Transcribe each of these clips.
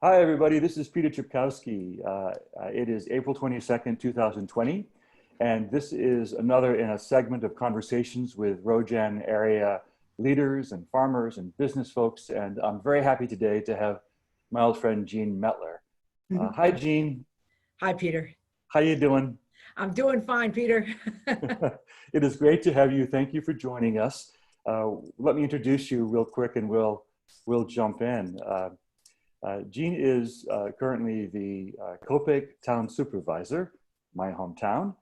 Hi, everybody. This is Peter Cipcowski. It is April 22nd, 2020, and this is another in a segment of conversations with Roe Jan area leaders and farmers and business folks. And I'm very happy today to have my old friend, Jeanne Mettler. Hi, Jeanne. Hi, Peter. How you doing? I'm doing fine, Peter. It is great to have you. Thank you for joining us. Let me introduce you real quick and we'll jump in. Jeanne is currently the Copake Town Supervisor, my hometown,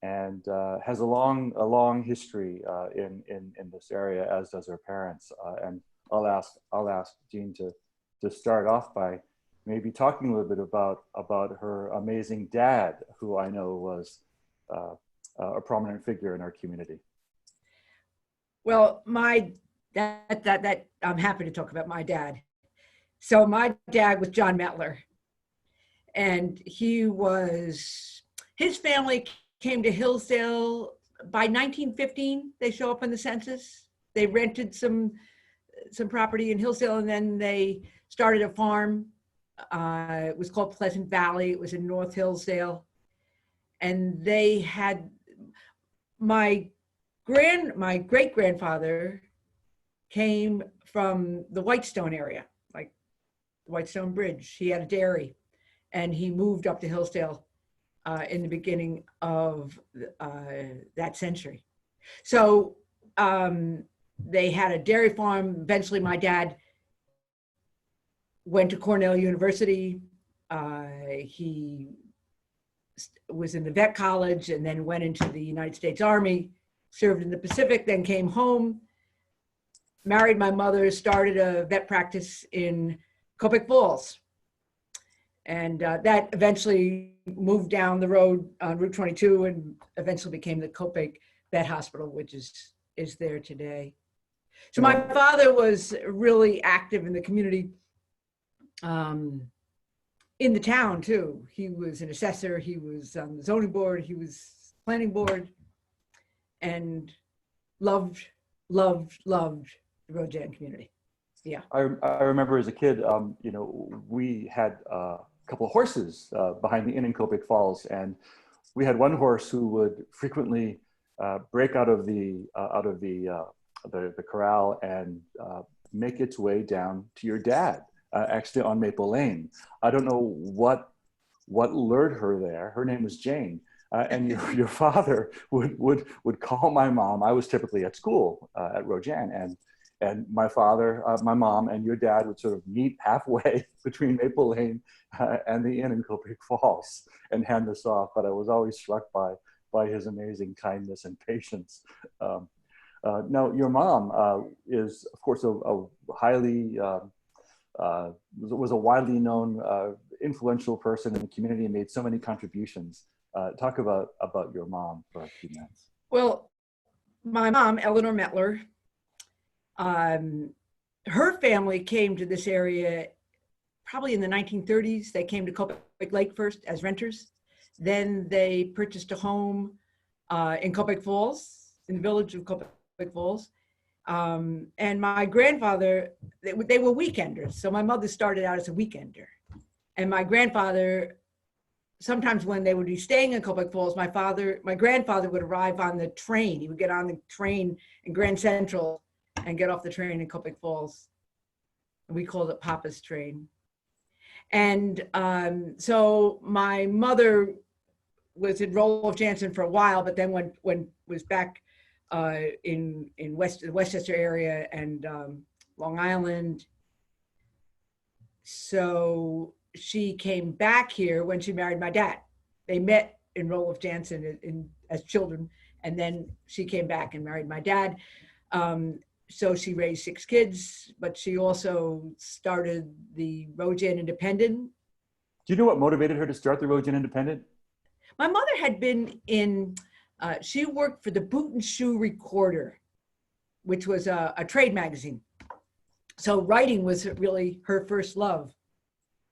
and has a long history in this area, as does her parents. And I'll ask Jeanne to start off by maybe talking a little bit about her amazing dad, who I know was a prominent figure in our community. Well, that I'm happy to talk about my dad. So my dad was Jeanne Mettler, and his family came to Hillsdale by 1915. They show up on the census. They rented some property in Hillsdale, and then they started a farm. It was called Pleasant Valley. It was in North Hillsdale, and they had my great grandfather came from the Whitestone area, like the Whitestone Bridge. He had a dairy, and he moved up to Hillsdale in the beginning of that century. So they had a dairy farm. Eventually, my dad went to Cornell University. He was in the vet college and then went into the United States Army, served in the Pacific, then came home, married my mother, started a vet practice in Copake Falls. And that eventually moved down the road on Route 22 and eventually became the Copake Vet Hospital, which is there today. So my father was really active in the community, in the town too. He was an assessor, he was on the zoning board, he was planning board, and loved the Roe Jan community. Yeah. I remember as a kid, we had a couple of horses behind the inn in Copake Falls, and we had one horse who would frequently break out of the corral and make its way down to your dad, actually on Maple Lane. I don't know what lured her there. Her name was Jane. And your father would call my mom. I was typically at school at Roe Jan, and my father, my mom, and your dad would sort of meet halfway between Maple Lane and the inn in Copake Falls and hand this off. But I was always struck by his amazing kindness and patience. Now, your mom is, of course, a highly was a widely known, influential person in the community and made so many contributions. Talk about your mom for a few minutes. Well, my mom, Eleanor Mettler, her family came to this area probably in the 1930s. They came to Copake Lake first as renters. Then they purchased a home in Copake Falls, in the village of Copake Falls. And my grandfather, they were weekenders. So my mother started out as a weekender. And my grandfather, sometimes when they would be staying in Copake Falls, my grandfather would arrive on the train. He would get on the train in Grand Central and get off the train in Copake Falls. We called it Papa's train. And so my mother was in Roeliff Jansen for a while, but then when was back in the Westchester area and Long Island. So she came back here when she married my dad. They met in Roeliff Jansen as children, and then she came back and married my dad. So she raised 6 kids, but she also started the Roe Jan Independent. Do you know what motivated her to start the Roe Jan Independent? My mother had been she worked for the Boot and Shoe Recorder, which was a trade magazine. So writing was really her first love.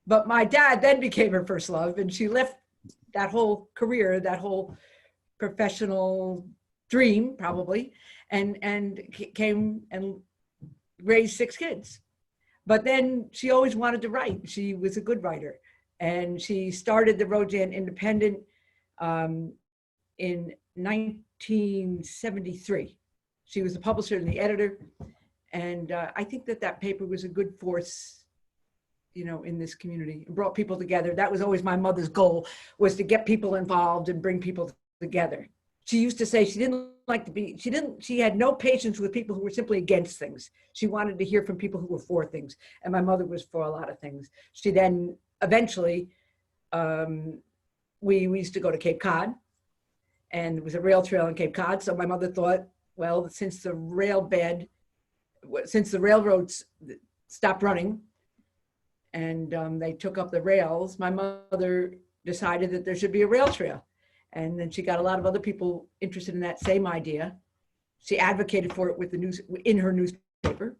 But my dad then became her first love, and she left that whole career, that whole professional dream probably, and came and raised 6 kids. But then she always wanted to write. She was a good writer. And she started the Roe Jan Independent in 1973. She was the publisher and the editor. And I think that paper was a good force, in this community. It brought people together. That was always my mother's goal, was to get people involved and bring people together. She used to say she had no patience with people who were simply against things. She wanted to hear from people who were for things. And my mother was for a lot of things. She then eventually, we used to go to Cape Cod, and there was a rail trail in Cape Cod. So my mother thought, well, since the railroads stopped running and they took up the rails, my mother decided that there should be a rail trail. And then she got a lot of other people interested in that same idea. She advocated for it in her newspaper.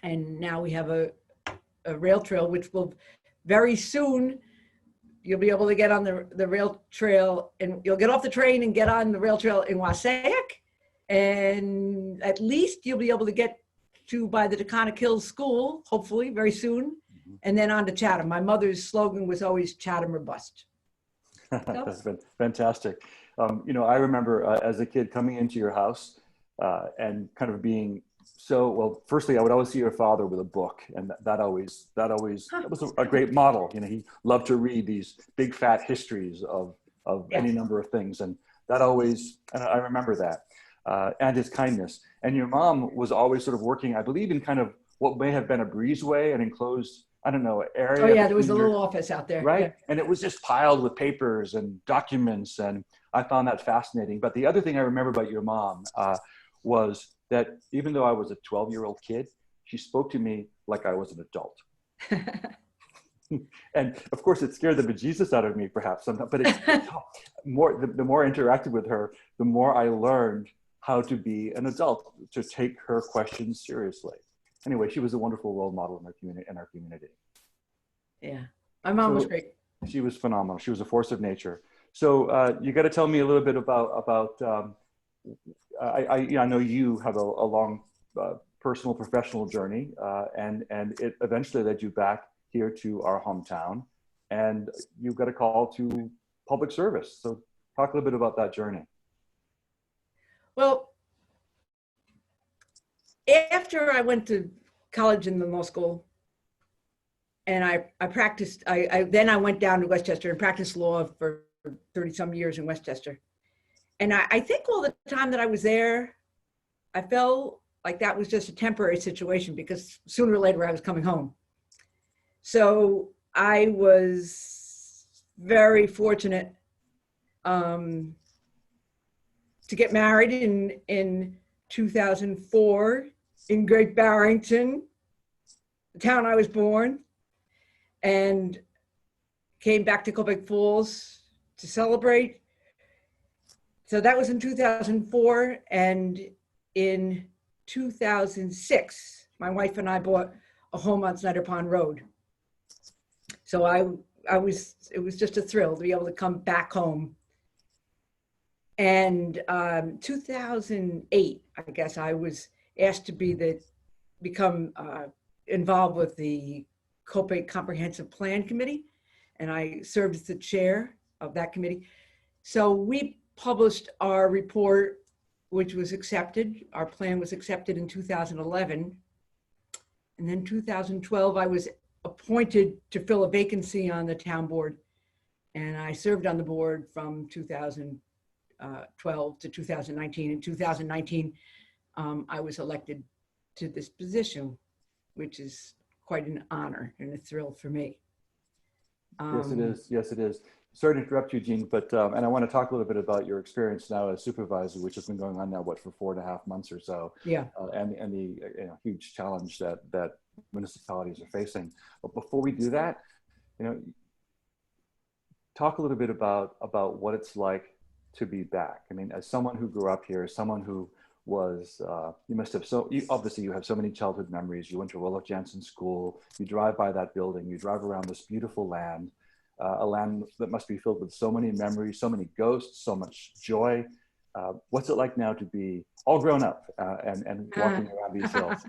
And now we have a rail trail, which will very soon, you'll be able to get on the rail trail, and you'll get off the train and get on the rail trail in Wassaic. And at least you'll be able to get by the Taconic Hills School, hopefully very soon, and then on to Chatham. My mother's slogan was always Chatham or bust. That's been fantastic. I remember as a kid coming into your house and kind of being firstly, I would always see your father with a book, and that was a great model. He loved to read these big fat histories of any number of things. And and I remember that, and his kindness. And your mom was always sort of working, I believe, in kind of what may have been a breezeway, an enclosed, area. Oh yeah, there was a little office out there. Right. Yeah. And it was just piled with papers and documents. And I found that fascinating. But the other thing I remember about your mom was that even though I was a 12-year-old kid, she spoke to me like I was an adult. And of course, it scared the bejesus out of me, perhaps sometimes. But the more I interacted with her, the more I learned how to be an adult, to take her questions seriously. Anyway, she was a wonderful role model in our community. Yeah, my mom was great. She was phenomenal. She was a force of nature. So you got to tell me a little bit about. I know you have a long personal, professional journey, and it eventually led you back here to our hometown, and you got a call to public service. So talk a little bit about that journey. Well, after I went to college and the law school, and I practiced, then I went down to Westchester and practiced law for 30 some years in Westchester. And I think all the time that I was there, I felt like that was just a temporary situation, because sooner or later I was coming home. So I was very fortunate to get married in 2004 in Great Barrington, the town I was born, and came back to Copake Falls to celebrate. So that was in 2004, and in 2006, my wife and I bought a home on Snyder Pond Road. So it was just a thrill to be able to come back home. And 2008, I guess, I was asked to become involved with the Copake Comprehensive Plan Committee, and I served as the chair of that committee. So we published our report, which was accepted. Our plan was accepted in 2011. And then 2012, I was appointed to fill a vacancy on the town board. And I served on the board from 2012 to 2019. In 2019, I was elected to this position, which is quite an honor and a thrill for me. Yes, it is. Yes, it is. Sorry to interrupt you, Jeanne, but and I want to talk a little bit about your experience now as supervisor, which has been going on now, for 4.5 months or so. Yeah. And the huge challenge that municipalities are facing. But before we do that, talk a little bit about what it's like to be back. I mean, as someone who grew up here, as someone who was, obviously you have so many childhood memories. You went to Roeliff Jansen School, you drive by that building, you drive around this beautiful land, a land that must be filled with so many memories, so many ghosts, so much joy. What's it like now to be all grown up and walking around these hills?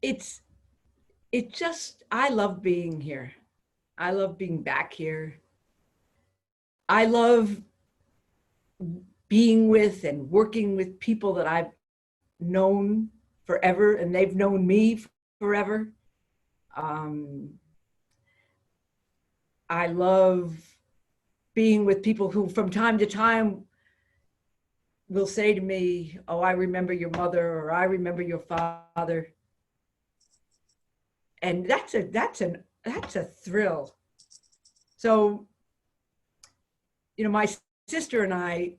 it's, it just, I love being here. I love being back here. I love being with and working with people that I've known forever and they've known me forever. Um, I love being with people who from time to time will say to me, oh, I remember your mother, or I remember your father. And that's a thrill. So, you know, sister and I,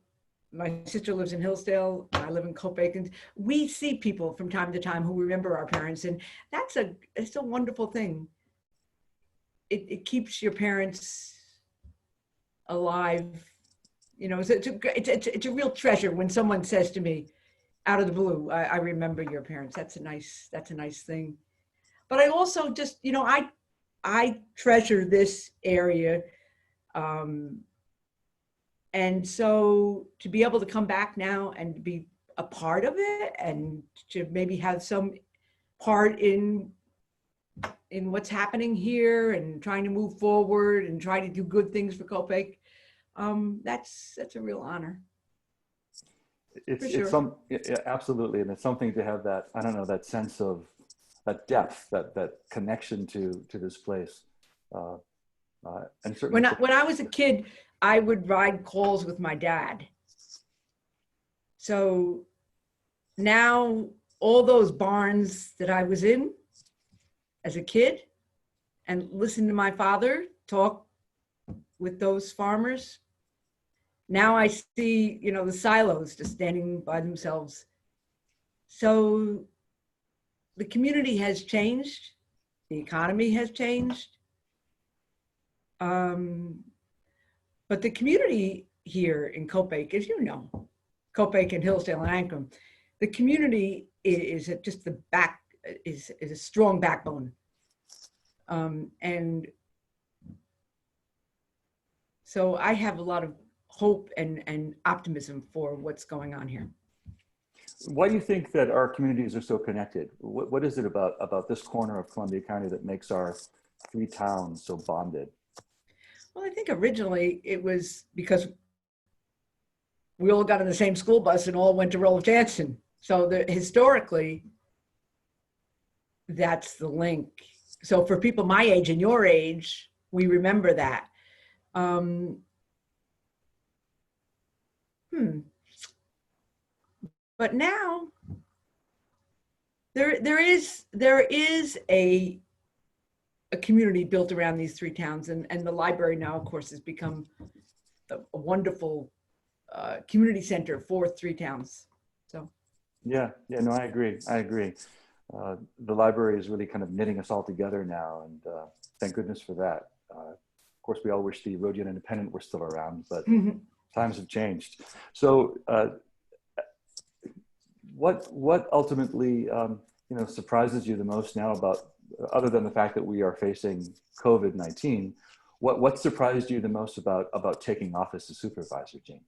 my sister lives in Hillsdale, I live in Copake, and we see people from time to time who remember our parents, and it's a wonderful thing. It keeps your parents alive. You know, it's a real treasure when someone says to me out of the blue, I remember your parents. That's a nice thing. But I also just, you know, I treasure this area. And so to be able to come back now and be a part of it and to maybe have some part in what's happening here and trying to move forward and try to do good things for Copake, that's a real honor. Absolutely. And it's something to have that, I don't know, that sense of that depth, that connection to this place. And certainly when I was a kid, I would ride calls with my dad. So now all those barns that I was in as a kid and listen to my father talk with those farmers, now I see, you know, the silos just standing by themselves. So the community has changed, the economy has changed. But the community here in Copake, as you know, Copake and Hillsdale and Ancrum, the community is just is a strong backbone. And so I have a lot of hope and optimism for what's going on here. Why do you think that our communities are so connected? What is it about this corner of Columbia County that makes our three towns so bonded? Well, I think originally it was because we all got on the same school bus and all went to Roeliff Jansen. So historically, that's the link. So for people my age and your age, we remember that. But now there is a community built around these three towns, and the library now, of course, has become a wonderful community center for three towns. So no, I agree. The library is really kind of knitting us all together now, and thank goodness for that. Of course, we all wish the Roe Jan Independent were still around, but times have changed. So what ultimately surprises you the most now about, other than the fact that we are facing COVID-19, what surprised you the most about taking office as supervisor, Jeanne?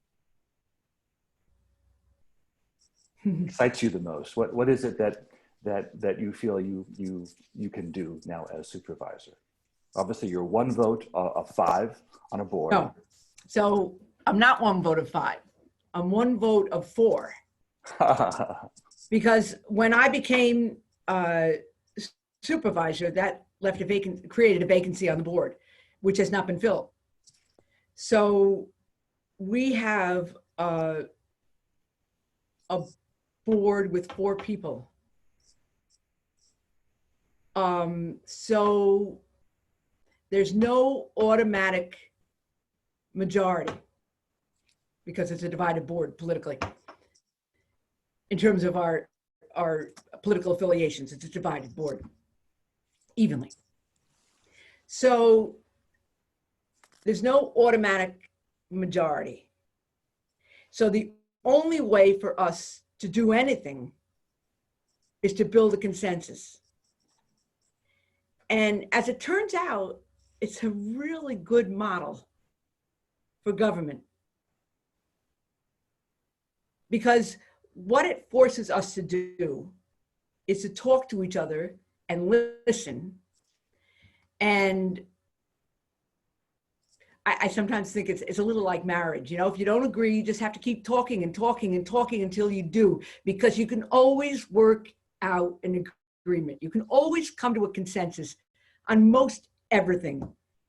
Excites you the most? What is it that you feel you can do now as supervisor? Obviously, you're one vote of 5 on a board. No, so I'm not one vote of 5. I'm one vote of 4. Because when I became supervisor, that created a vacancy on the board, which has not been filled. So we have a board with 4 people. So there's no automatic majority because it's a divided board politically. In terms of our political affiliations, it's a divided board evenly. So there's no automatic majority. So the only way for us to do anything is to build a consensus. And as it turns out, it's a really good model for government. Because what it forces us to do is to talk to each other and listen. And I sometimes think it's a little like marriage. You know, if you don't agree, you just have to keep talking and talking and talking until you do, because you can always work out an agreement. You can always come to a consensus on most everything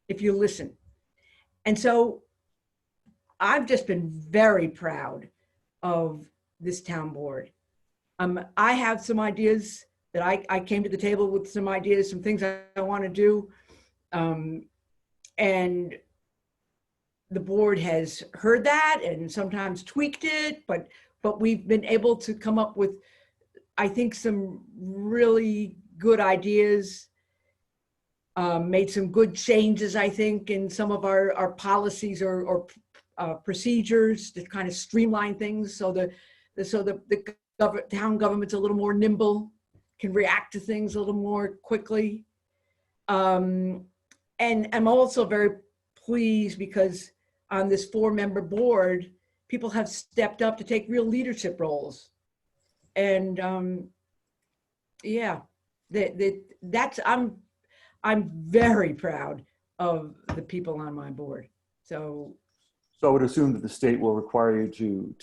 if you listen. And so I've just been very proud of this town board. I have some ideas that I came to the table with, some ideas, some things I want to do. And the board has heard that and sometimes tweaked it, but we've been able to come up with, I think, some really good ideas, made some good changes, I think, in some of our policies or procedures to kind of streamline things, so the town government's a little more nimble, can react to things a little more quickly. And I'm also very pleased because on this 4-member board, people have stepped up to take real leadership roles. And yeah, that's, I'm very proud of the people on my board. So I would assume that the state will require you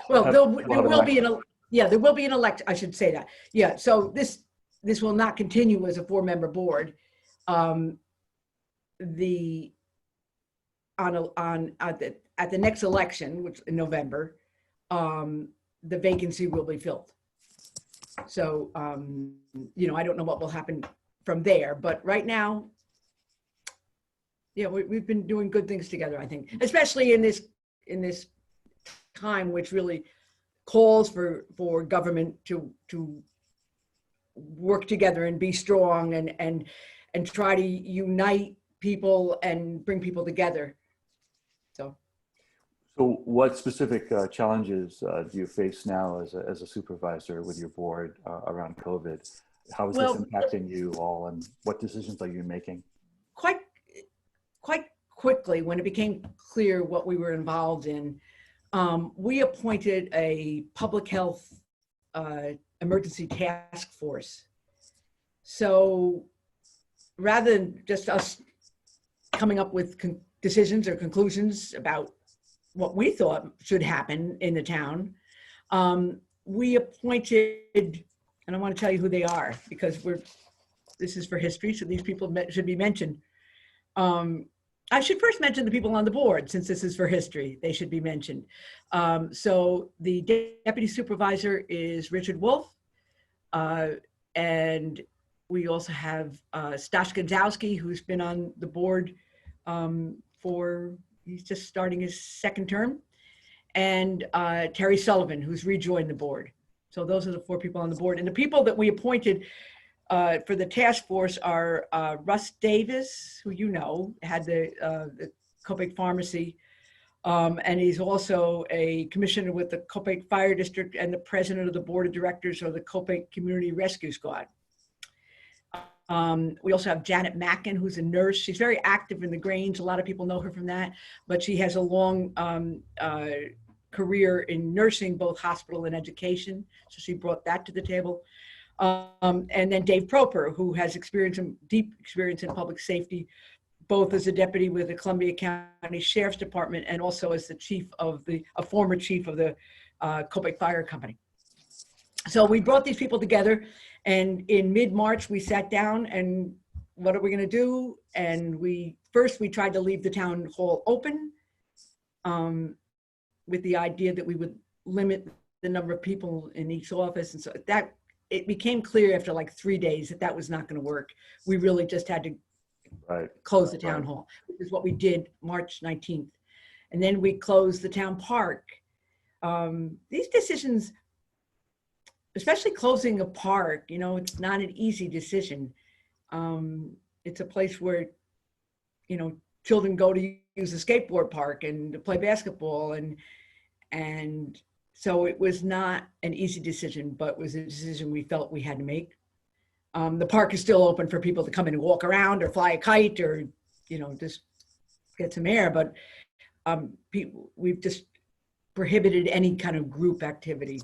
well, there will be an election. I should say that. Yeah. So this will not continue as a 4-member board. At the next election, which in November, the vacancy will be filled. So you know, I don't know what will happen from there, but right now, yeah, we've been doing good things together, I think, especially in this time, which really calls for government to work together and be strong and try to unite people and bring people together. So what specific challenges do you face now as a supervisor with your board around COVID? How is this impacting you all, and what decisions are you making? Quite quickly, when it became clear what we were involved in, we appointed a public health emergency task force. So rather than just us coming up with decisions or conclusions about what we thought should happen in the town, we appointed, and I want to tell you who they are because this is for history, so these people should be mentioned. I should first mention the people on the board, since this is for history, they should be mentioned. So the deputy supervisor is Richard Wolf, and we also have Cipcowski, who's been on the board he's just starting his 2nd term, and Terry Sullivan, who's rejoined the board. So those are the 4 people on the board. And the people that we appointed for the task force are Russ Davis, who you know had the Copake Pharmacy, and he's also a commissioner with the Copake Fire District and the president of the board of directors of the Copake Community Rescue Squad. We also have Janet Mackin, who's a nurse. She's very active in the Grange. A lot of people know her from that, but she has a long career in nursing, both hospital and education. So she brought that to the table. And then Dave Proper, who has deep experience in public safety, both as a deputy with the Columbia County Sheriff's Department and also as the former chief of the Copake Fire Company. So we brought these people together, and in mid-March we sat down and what are we going to do? And first we tried to leave the town hall open with the idea that we would limit the number of people in each office, and so that it became clear after like 3 days that was not going to work. We really just had to close the town hall, which is what we did March 19th. And then we closed the town park. These decisions, especially closing a park, you know, it's not an easy decision. It's a place where, you know, children go to use the skateboard park and to play basketball. And so it was not an easy decision, but it was a decision we felt we had to make. The park is still open for people to come in and walk around or fly a kite or, you know, just get some air. But we've just prohibited any kind of group activity.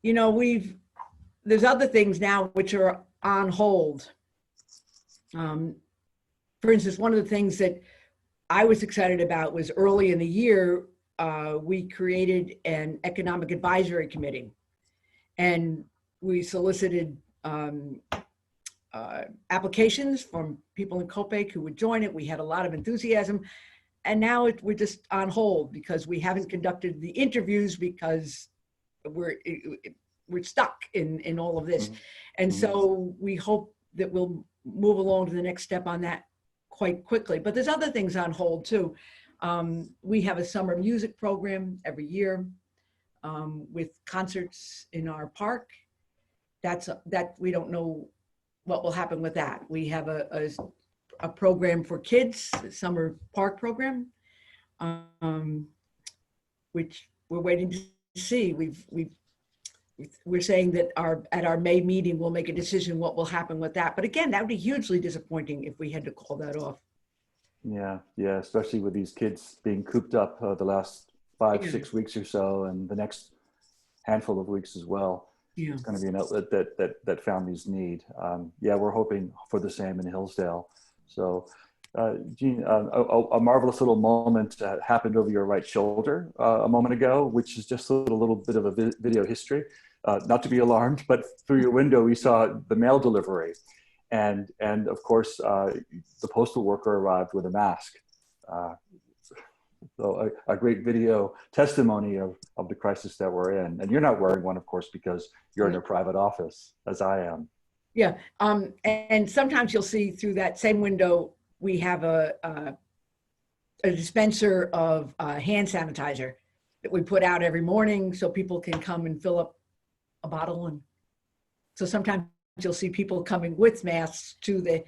You know, there's other things now which are on hold. For instance, one of the things that I was excited about was early in the year, we created an economic advisory committee, and we solicited applications from people in Copake who would join it. We had a lot of enthusiasm, and now we're just on hold because we haven't conducted the interviews because we're stuck in all of this. And so we hope that we'll move along to the next step on that quite quickly. But there's other things on hold too. We have a summer music program every year with concerts in our park. That we don't know what will happen with that. We have a program for kids, a summer park program, which we're waiting to see. We're saying that at our May meeting, we'll make a decision what will happen with that. But again, that would be hugely disappointing if we had to call that off. Yeah, especially with these kids being cooped up the last 5-6 weeks or so, and the next handful of weeks as well. Yeah. It's going to be an outlet that families need. We're hoping for the same in Hillsdale. So, Jeanne, a marvelous little moment happened over your right shoulder a moment ago, which is just a little bit of a video history. Not to be alarmed, but through your window, we saw the mail delivery. And of course, the postal worker arrived with a mask. So a great video testimony of the crisis that we're in. And you're not wearing one, of course, because you're in a private office, as I am. Yeah, and sometimes you'll see through that same window, we have a dispenser of hand sanitizer that we put out every morning so people can come and fill up a bottle. And so sometimes you'll see people coming with masks to the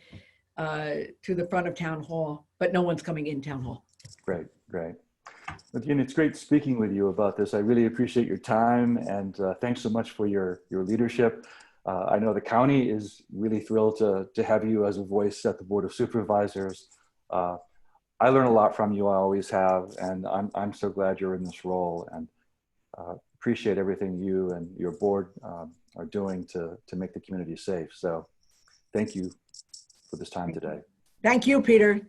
front of Town Hall, but no one's coming in Town Hall. Great. Again, it's great speaking with you about this. I really appreciate your time, and thanks so much for your leadership. I know the county is really thrilled to have you as a voice at the Board of Supervisors. I learn a lot from you, I always have, and I'm so glad you're in this role, and appreciate everything you and your board are doing to make the community safe. So thank you for this time today. Thank you, Peter.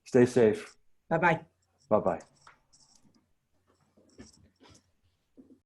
Stay safe. Bye-bye. Bye-bye.